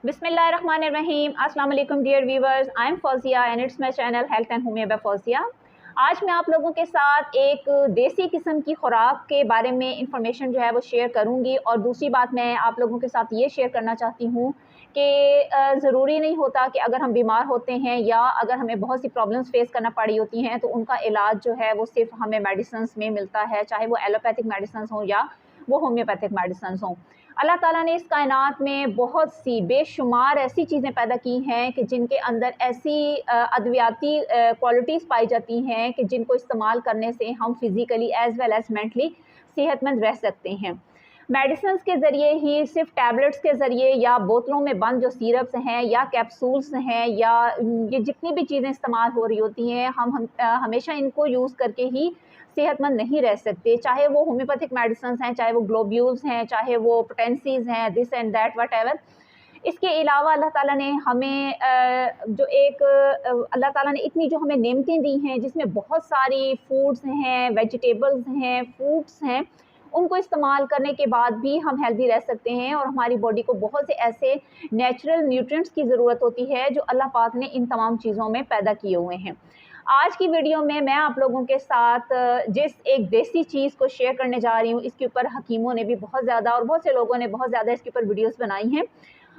बिस्मिल्लाहिर्रहमानिर्रहीम। अस्सलाम वालेकुम dear viewers, I am Fauzia and it's my channel health and homeo by Fauzia. आज मैं आप लोगों के साथ एक देसी किस्म की खुराक के बारे में इंफॉर्मेशन जो है वो शेयर करूंगी। और दूसरी बात मैं आप लोगों के साथ ये शेयर करना चाहती हूँ कि ज़रूरी नहीं होता कि अगर हम बीमार होते हैं या अगर हमें बहुत सी प्रॉब्लम्स फेस करना पड़ी होती हैं तो उनका इलाज जो है वो सिर्फ हमें मेडिसिन में मिलता है, चाहे वो एलोपैथिक मेडिसिन हो या वो होम्योपैथिक मेडिसिन हों। अल्लाह ताला ने इस कायनात में बहुत सी बेशुमार ऐसी चीज़ें पैदा की हैं कि जिनके अंदर ऐसी अद्वियाती क्वालिटीज़ पाई जाती हैं कि जिनको इस्तेमाल करने से हम physically as well as mentally सेहतमंद रह सकते हैं। मेडिसिन्स के ज़रिए ही, सिर्फ टैबलेट्स के ज़रिए या बोतलों में बंद जो सिरप्स हैं या कैप्सूल्स हैं या ये जितनी भी चीज़ें इस्तेमाल हो रही होती हैं, हम हमेशा इनको यूज़ करके ही सेहतमंद नहीं रह सकते। चाहे वो होम्योपैथिक मेडिसिन्स हैं, चाहे वो ग्लोब्यूल्स हैं, चाहे वो पोटेंसीज़ हैं, दिस एंड दैट व्हाटएवर। इसके अलावा अल्लाह ताला ने हमें अल्लाह ताला ने इतनी जो हमें नेमतें दी हैं, जिसमें बहुत सारी फूड्स हैं, वेजिटेबल्स हैं, फ्रूट्स हैं, उनको इस्तेमाल करने के बाद भी हम हेल्दी रह सकते हैं। और हमारी बॉडी को बहुत से ऐसे नेचुरल न्यूट्रिएंट्स की ज़रूरत होती है जो अल्लाह पाक ने इन तमाम चीज़ों में पैदा किए हुए हैं। आज की वीडियो में मैं आप लोगों के साथ जिस एक देसी चीज़ को शेयर करने जा रही हूँ, इसके ऊपर हकीमों ने भी बहुत ज़्यादा और बहुत से लोगों ने बहुत ज़्यादा इसके ऊपर वीडियोस बनाई हैं।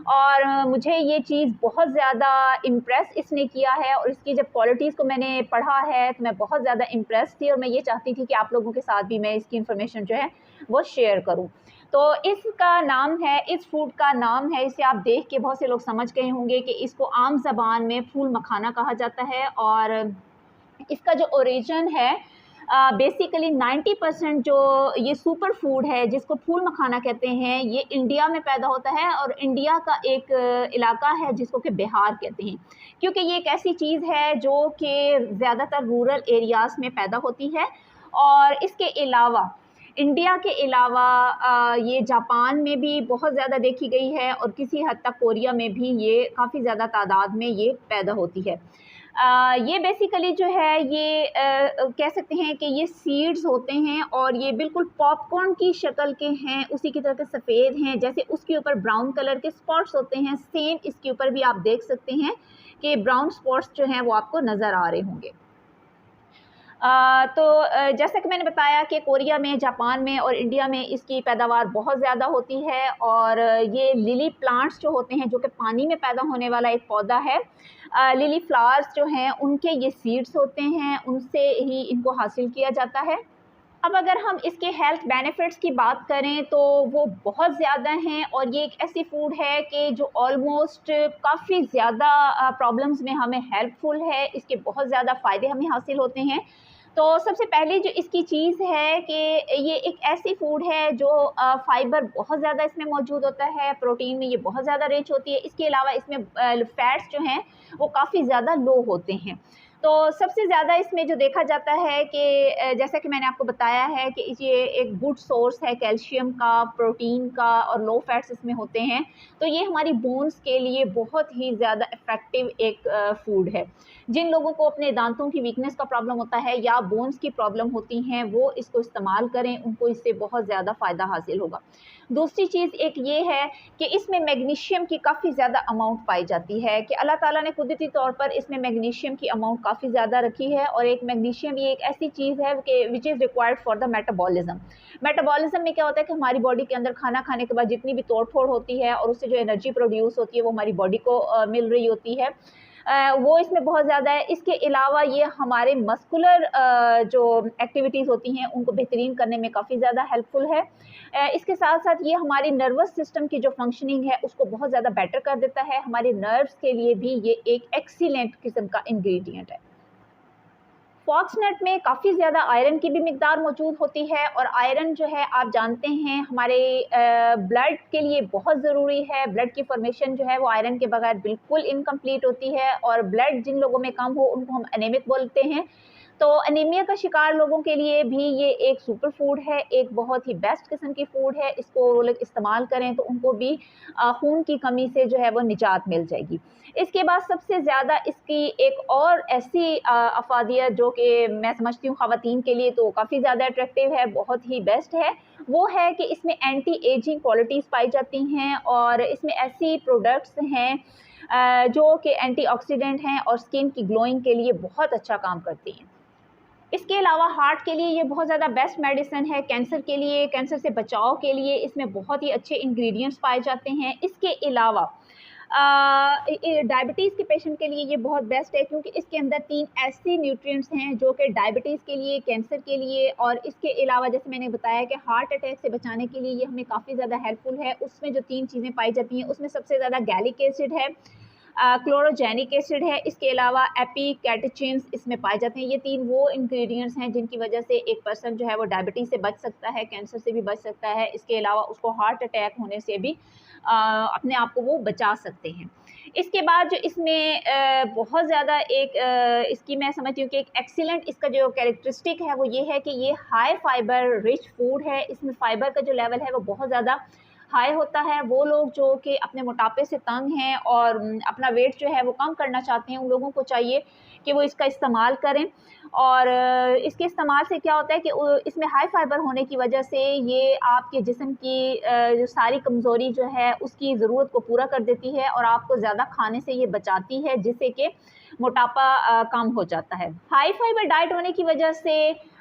और मुझे ये चीज़ बहुत ज़्यादा इम्प्रेस इसने किया है और इसकी जब क्वालिटीज़ को मैंने पढ़ा है तो मैं बहुत ज़्यादा इम्प्रेस थी और मैं ये चाहती थी कि आप लोगों के साथ भी मैं इसकी इन्फॉर्मेशन जो है वो शेयर करूँ। तो इसका नाम है, इस फूड का नाम है, इसे आप देख के बहुत से लोग समझ गए होंगे कि इसको आम ज़बान में फूल मखाना कहा जाता है। और इसका जो ओरिजिन है बेसिकली 90% जो ये सुपर फूड है जिसको फूल मखाना कहते हैं, ये इंडिया में पैदा होता है। और इंडिया का एक इलाका है जिसको कि बिहार कहते हैं, क्योंकि ये एक ऐसी चीज़ है जो कि ज़्यादातर रूरल एरियाज़ में पैदा होती है। और इसके अलावा इंडिया के अलावा ये जापान में भी बहुत ज़्यादा देखी गई है और किसी हद तक कोरिया में भी ये काफ़ी ज़्यादा तादाद में ये पैदा होती है। ये बेसिकली जो है ये कह सकते हैं कि ये सीड्स होते हैं और ये बिल्कुल पॉपकॉर्न की शक्ल के हैं, उसी की तरह के सफ़ेद हैं। जैसे उसके ऊपर ब्राउन कलर के स्पॉट्स होते हैं, सेम इसके ऊपर भी आप देख सकते हैं कि ब्राउन स्पॉट्स जो हैं वो आपको नज़र आ रहे होंगे। जैसा कि मैंने बताया कि कोरिया में, जापान में और इंडिया में इसकी पैदावार बहुत ज़्यादा होती है। और ये लिली प्लांट्स जो होते हैं, जो कि पानी में पैदा होने वाला एक पौधा है, लिली फ्लावर्स जो हैं उनके ये सीड्स होते हैं, उनसे ही इनको हासिल किया जाता है। अब अगर हम इसके हेल्थ बेनिफिट्स की बात करें तो वो बहुत ज़्यादा हैं और ये एक ऐसी फूड है कि जो ऑलमोस्ट काफ़ी ज़्यादा प्रॉब्लम्स में हमें हेल्पफुल है। इसके बहुत ज़्यादा फ़ायदे हमें हासिल होते हैं। तो सबसे पहले जो इसकी चीज़ है कि ये एक ऐसी फूड है जो फ़ाइबर बहुत ज़्यादा इसमें मौजूद होता है, प्रोटीन में ये बहुत ज़्यादा रिच होती है। इसके अलावा इसमें फ़ैट्स जो हैं वो काफ़ी ज़्यादा लो होते हैं। तो सबसे ज़्यादा इसमें जो देखा जाता है कि जैसा कि मैंने आपको बताया है कि ये एक गुड सोर्स है कैल्शियम का, प्रोटीन का और लो फैट्स इसमें होते हैं। तो ये हमारी बोन्स के लिए बहुत ही ज़्यादा इफ़ेक्टिव एक फूड है। जिन लोगों को अपने दांतों की वीकनेस का प्रॉब्लम होता है या बोन्स की प्रॉब्लम होती हैं, वो इसको इस्तेमाल करें, उनको इससे बहुत ज़्यादा फ़ायदा हासिल होगा। दूसरी चीज़ एक ये है कि इसमें मैग्नीशियम की काफ़ी ज़्यादा अमाउंट पाई जाती है कि अल्लाह ताला ने कुदरती तौर पर इसमें मैग्नीशियम की अमाउंट काफ़ी ज़्यादा रखी है। और एक मैग्नीशियम ये एक ऐसी चीज़ है कि which is required for the metabolism. Metabolism में क्या होता है कि हमारी बॉडी के अंदर खाना खाने के बाद जितनी भी तोड़-फोड़ होती है और उससे जो एनर्जी प्रोड्यूस होती है वो हमारी बॉडी को मिल रही होती है, वो इसमें बहुत ज़्यादा है। इसके अलावा ये हमारे मस्कुलर जो एक्टिविटीज़ होती हैं उनको बेहतरीन करने में काफ़ी ज़्यादा हेल्पफुल है। इसके साथ-साथ ये हमारी नर्वस सिस्टम की जो फंक्शनिंग है उसको बहुत ज़्यादा बेटर कर देता है। हमारे नर्व्स के लिए भी ये एक एक्सीलेंट किस्म का इंग्रेडिएंट है। फॉक्सनट में काफ़ी ज़्यादा आयरन की भी मिकदार मौजूद होती है और आयरन जो है आप जानते हैं हमारे ब्लड के लिए बहुत ज़रूरी है। ब्लड की फॉर्मेशन जो है वो आयरन के बगैर बिल्कुल इनकम्प्लीट होती है और ब्लड जिन लोगों में कम हो उनको हम एनीमिक बोलते हैं। तो एनीमिया का शिकार लोगों के लिए भी ये एक सुपर फूड है, एक बहुत ही बेस्ट किस्म की फूड है। इसको वो लोग इस्तेमाल करें तो उनको भी खून की कमी से जो है वो निजात मिल जाएगी। इसके बाद सबसे ज़्यादा इसकी एक और ऐसी अफ़ादियत जो कि मैं समझती हूँ ख़वातीन के लिए तो काफ़ी ज़्यादा अट्रैक्टिव है, बहुत ही बेस्ट है, वो है कि इसमें एंटी एजिंग क्वालिटीज़ पाई जाती हैं और इसमें ऐसी प्रोडक्ट्स हैं जो कि एंटीऑक्सीडेंट हैं और स्किन की ग्लोइंग के लिए बहुत अच्छा काम करती हैं। इसके अलावा हार्ट के लिए ये बहुत ज़्यादा बेस्ट मेडिसिन है, कैंसर के लिए, कैंसर से बचाव के लिए इसमें बहुत ही अच्छे इंग्रेडिएंट्स पाए जाते हैं। इसके अलावा डायबिटीज़ के पेशेंट के लिए ये बहुत बेस्ट है क्योंकि इसके अंदर 3 ऐसे न्यूट्रिएंट्स हैं जो कि डायबिटीज़ के लिए, कैंसर के लिए और इसके अलावा जैसे मैंने बताया कि हार्ट अटैक से बचाने के लिए ये हमें काफ़ी ज़्यादा हेल्पफुल है। उसमें जो 3 चीज़ें पाई जाती हैं उसमें सबसे ज़्यादा गैलिक एसिड है, क्लोरोजेनिक एसिड है, इसके अलावा एपिकैटेचिन्स इसमें पाए जाते हैं। ये 3 वो इंग्रेडिएंट्स हैं जिनकी वजह से एक पर्सन जो है वो डायबिटीज़ से बच सकता है, कैंसर से भी बच सकता है। इसके अलावा उसको हार्ट अटैक होने से भी अपने आप को वो बचा सकते हैं। इसके बाद जो इसमें बहुत ज़्यादा एक इसकी मैं समझती हूँ कि एक एक्सीलेंट इसका जो कैरेक्टरिस्टिक है वो ये है कि ये हाई फाइबर रिच फूड है। इसमें फाइबर का जो लेवल है वो बहुत ज़्यादा हाई होता है। वो लोग जो कि अपने मोटापे से तंग हैं और अपना वेट जो है वो कम करना चाहते हैं, उन लोगों को चाहिए कि वो इसका इस्तेमाल करें। और इसके इस्तेमाल से क्या होता है कि इसमें हाई फाइबर होने की वजह से ये आपके जिस्म की जो सारी कमज़ोरी जो है उसकी ज़रूरत को पूरा कर देती है और आपको ज़्यादा खाने से ये बचाती है, जिससे कि मोटापा कम हो जाता है। हाई फाइबर डाइट होने की वजह से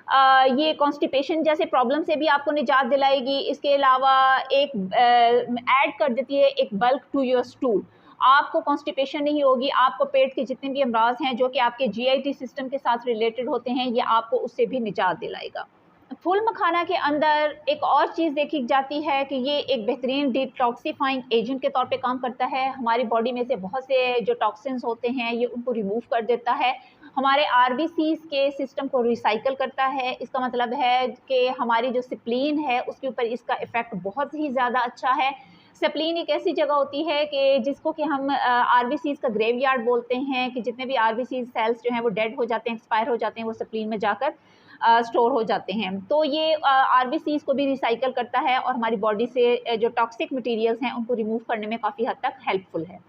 ये कॉन्स्टिपेशन जैसे प्रॉब्लम से भी आपको निजात दिलाएगी। इसके अलावा एक ऐड कर देती है एक बल्क टू योर स्टूल। आपको कॉन्स्टिपेशन नहीं होगी, आपको पेट के जितने भी अमराज हैं जो कि आपके जीआईटी सिस्टम के साथ रिलेटेड होते हैं, ये आपको उससे भी निजात दिलाएगा। फूल मखाना के अंदर एक और चीज़ देखी जाती है कि ये एक बेहतरीन डिटॉक्सिफाइंग एजेंट के तौर पे काम करता है। हमारी बॉडी में से बहुत से जो टॉक्सिन्स होते हैं ये उनको रिमूव कर देता है, हमारे आरबीसीज़ के सिस्टम को रिसाइकल करता है। इसका मतलब है कि हमारी जो स्प्लीन है उसके ऊपर इसका इफ़ेक्ट बहुत ही ज़्यादा अच्छा है। स्प्लीन एक ऐसी जगह होती है कि जिसको कि हम आरबीसीज़ का ग्रेवयार्ड बोलते हैं, कि जितने भी आरबीसीज़ सेल्स जो हैं वो डेड हो जाते हैं, एक्सपायर हो जाते हैं, वो स्प्लीन में जाकर स्टोर हो जाते हैं। तो ये आरबीसीज़ को भी रिसाइकल करता है और हमारी बॉडी से जो टॉक्सिक मटीरियल्स हैं उनको रिमूव करने में काफ़ी हद तक हेल्पफुल है।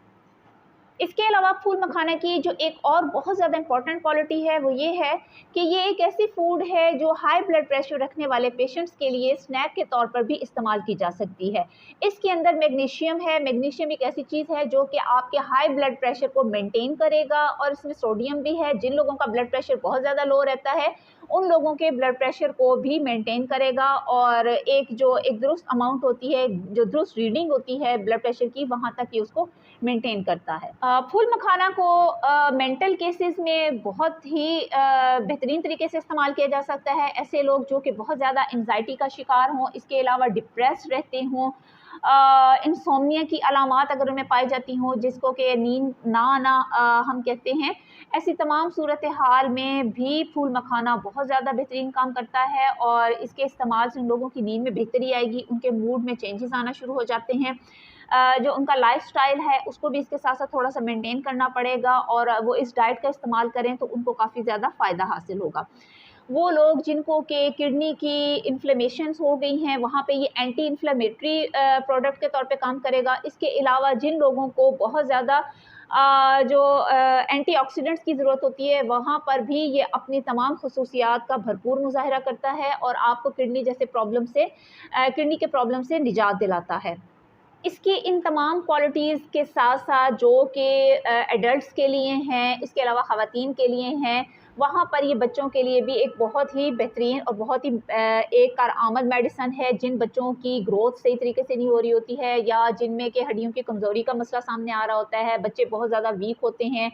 इसके अलावा फूल मखाना की जो एक और बहुत ज़्यादा इंपॉर्टेंट क्वालिटी है वो ये है कि ये एक ऐसी फूड है जो हाई ब्लड प्रेशर रखने वाले पेशेंट्स के लिए स्नैक के तौर पर भी इस्तेमाल की जा सकती है। इसके अंदर मैग्नीशियम है। मैग्नीशियम एक ऐसी चीज़ है जो कि आपके हाई ब्लड प्रेशर को मेंटेन करेगा और इसमें सोडियम भी है। जिन लोगों का ब्लड प्रेशर बहुत ज़्यादा लो रहता है उन लोगों के ब्लड प्रेशर को भी मेंटेन करेगा और एक दुरुस्त अमाउंट होती है, जो दुरुस्त रीडिंग होती है ब्लड प्रेशर की, वहाँ तक ये उसको मेंटेन करता है। फूल मखाना को मेंटल केसेस में बहुत ही बेहतरीन तरीके से इस्तेमाल किया जा सकता है। ऐसे लोग जो कि बहुत ज़्यादा एंजाइटी का शिकार हों, इसके अलावा डिप्रेस्ड रहते हों, इंसोम्निया की अलामात अगर उनमें पाई जाती हों, जिसको कि नींद ना आना हम कहते हैं, ऐसी तमाम सूरत हाल में भी फूल मखाना बहुत ज़्यादा बेहतरीन काम करता है और इसके इस्तेमाल से उन लोगों की नींद में बेहतरी आएगी, उनके मूड में चेंजेस आना शुरू हो जाते हैं। जो उनका लाइफ़स्टाइल है उसको भी इसके साथ-साथ थोड़ा-सा मेंटेन करना पड़ेगा और वो इस डाइट का इस्तेमाल करें तो उनको काफ़ी ज़्यादा फ़ायदा हासिल होगा। वो लोग जिनको कि किडनी की इन्फ्लेमेशंस हो गई हैं, वहाँ पे ये एंटी इन्फ्लेमेटरी प्रोडक्ट के तौर पे काम करेगा। इसके अलावा जिन लोगों को बहुत ज़्यादा जो एंटीऑक्सीडेंट्स की ज़रूरत होती है, वहाँ पर भी ये अपनी तमाम ख़ुसूसियात का भरपूर मुज़ाहिरा करता है और आपको किडनी जैसे प्रॉब्लम से किडनी के प्रॉब्लम से निजात दिलाता है। इसकी इन तमाम क्वालिटीज़ के साथ-साथ जो कि एडल्ट्स के लिए हैं, इसके अलावा ख़वातीन के लिए हैं, वहाँ पर ये बच्चों के लिए भी एक बहुत ही बेहतरीन और बहुत ही एक कारआमद मेडिसिन है। जिन बच्चों की ग्रोथ सही तरीके से नहीं हो रही होती है या जिनमें कि हड्डियों की कमज़ोरी का मसला सामने आ रहा होता है, बच्चे बहुत ज़्यादा वीक होते हैं,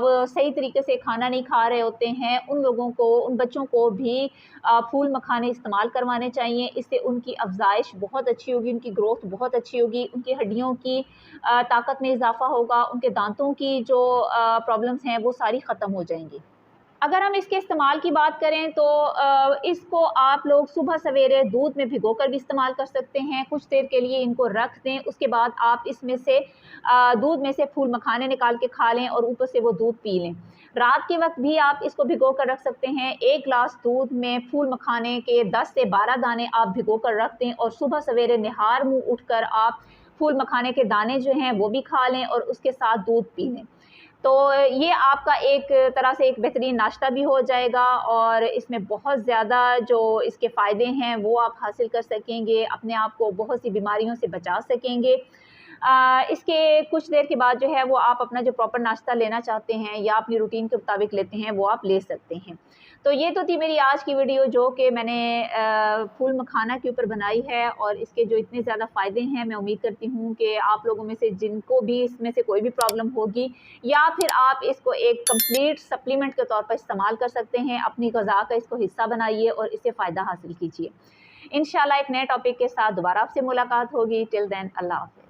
वो सही तरीके से खाना नहीं खा रहे होते हैं, उन बच्चों को भी फूल मखाने इस्तेमाल करवाने चाहिए। इससे उनकी अफ़ज़ाइश बहुत अच्छी होगी, उनकी ग्रोथ बहुत अच्छी होगी, उनकी हड्डियों की ताकत में इज़ाफ़ा होगा, उनके दांतों की जो प्रॉब्लम्स हैं वो सारी ख़त्म हो जाएँगी। अगर हम इसके इस्तेमाल की बात करें तो इसको आप लोग सुबह सवेरे दूध में भिगोकर भी इस्तेमाल कर सकते हैं। कुछ देर के लिए इनको रख दें, उसके बाद आप इसमें से दूध में से फूल मखाने निकाल के खा लें और ऊपर से वो दूध पी लें। रात के वक्त भी आप इसको भिगो कर रख सकते हैं। 1 गिलास दूध में फूल मखाने के 10 से 12 दाने आप भिगो कर रख दें और सुबह सवेरे निहार मुँह उठकर आप फूल मखाने के दाने जो हैं वो भी खा लें और उसके साथ दूध पी लें। तो ये आपका एक तरह से एक बेहतरीन नाश्ता भी हो जाएगा और इसमें बहुत ज़्यादा जो इसके फ़ायदे हैं वो आप हासिल कर सकेंगे, अपने आप को बहुत सी बीमारियों से बचा सकेंगे। इसके कुछ देर के बाद जो है वो आप अपना जो प्रॉपर नाश्ता लेना चाहते हैं या अपनी रूटीन के मुताबिक लेते हैं वो आप ले सकते हैं। तो ये तो थी मेरी आज की वीडियो जो कि मैंने फूल मखाना के ऊपर बनाई है और इसके जो इतने ज़्यादा फ़ायदे हैं, मैं उम्मीद करती हूँ कि आप लोगों में से जिनको भी इसमें से कोई भी प्रॉब्लम होगी या फिर आप इसको एक कंप्लीट सप्लीमेंट के तौर पर इस्तेमाल कर सकते हैं। अपनी ग़िज़ा का इसको हिस्सा बनाइए और इससे फ़ायदा हासिल कीजिए। इंशाल्लाह एक नए टॉपिक के साथ दोबारा आपसे मुलाकात होगी। टिल देन अल्लाह हाफ़िज़।